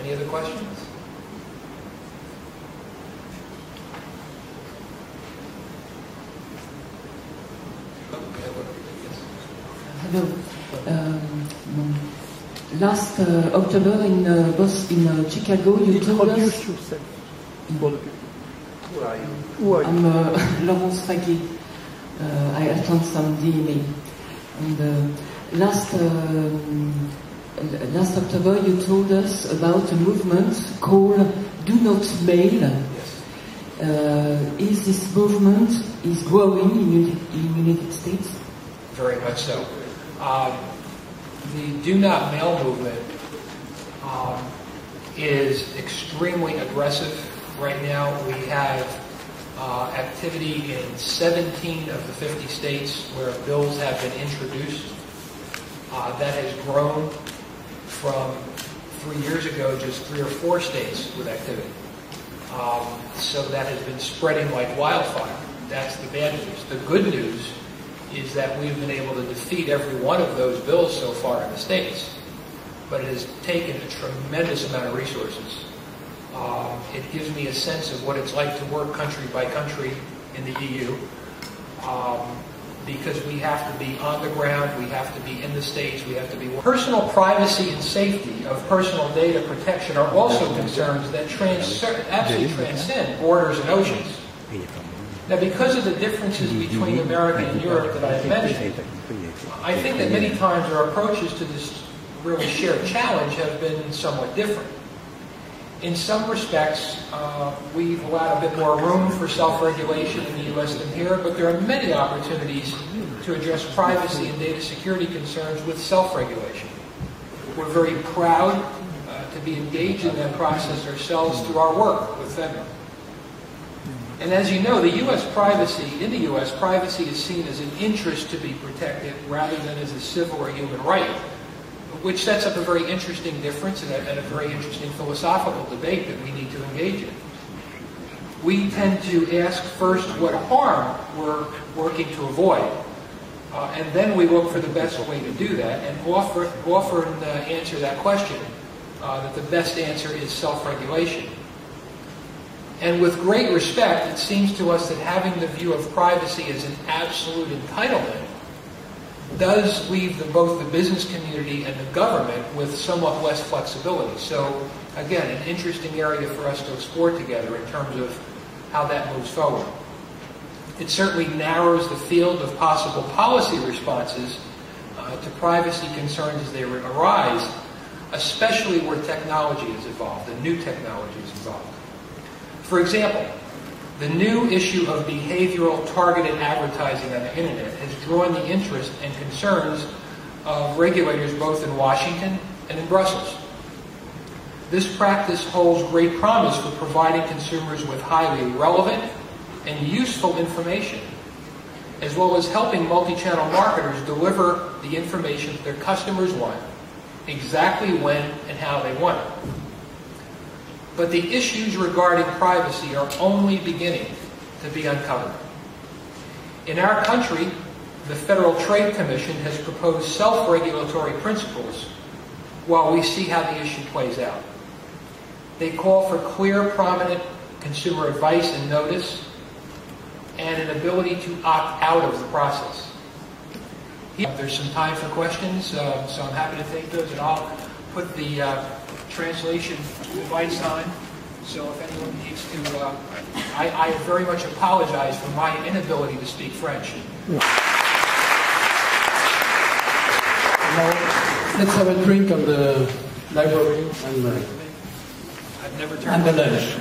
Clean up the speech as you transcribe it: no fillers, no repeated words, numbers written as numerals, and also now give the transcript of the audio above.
Any other questions? Hello. Last October in Chicago, you told us. Yourself. Who are you? Who are you? I'm Laurence Faguet. I attend some DNA. And last October, you told us about a movement called "Do Not Mail." Yes. Is this movement growing in United States? Very much so. The Do Not Mail movement is extremely aggressive right now. We have activity in 17 of the 50 states where bills have been introduced. That has grown from 3 years ago, just 3 or 4 states with activity. So that has been spreading like wildfire. That's the bad news. The good news is that we've been able to defeat every one of those bills so far in the states. But it has taken a tremendous amount of resources. It gives me a sense of what it's like to work country by country in the EU, because we have to be on the ground, we have to be in the States, we have to be... Personal privacy and safety of personal data protection are also concerns that absolutely transcend borders and oceans. Now, because of the differences between America and Europe that I've mentioned, I think that many times our approaches to this really shared challenge have been somewhat different. In some respects, we've allowed a bit more room for self-regulation in the U.S. than here, but there are many opportunities to address privacy and data security concerns with self-regulation. We're very proud to be engaged in that process ourselves through our work with FEDRA. And as you know, in the U.S., privacy is seen as an interest to be protected rather than as a civil or human right, which sets up a very interesting difference and a very interesting philosophical debate that we need to engage in. We tend to ask first what harm we're working to avoid, and then we look for the best way to do that, and often answer that question, that the best answer is self-regulation. And with great respect, it seems to us that having the view of privacy as an absolute entitlement does leave both the business community and the government with somewhat less flexibility. So, again, an interesting area for us to explore together in terms of how that moves forward. It certainly narrows the field of possible policy responses to privacy concerns as they arise, especially where technology is involved and new technology is involved. For example, the new issue of behavioral targeted advertising on the internet has drawn the interest and concerns of regulators both in Washington and in Brussels. This practice holds great promise for providing consumers with highly relevant and useful information, as well as helping multi-channel marketers deliver the information that their customers want, exactly when and how they want it. But the issues regarding privacy are only beginning to be uncovered. In our country, the Federal Trade Commission has proposed self-regulatory principles while we see how the issue plays out. They call for clear, prominent consumer advice and notice, and an ability to opt out of the process. There's some time for questions, so I'm happy to take those, and I'll put the translation device on, so if anyone needs to, I very much apologize for my inability to speak French. Now, let's have a drink on the library and I've never the turned lunch.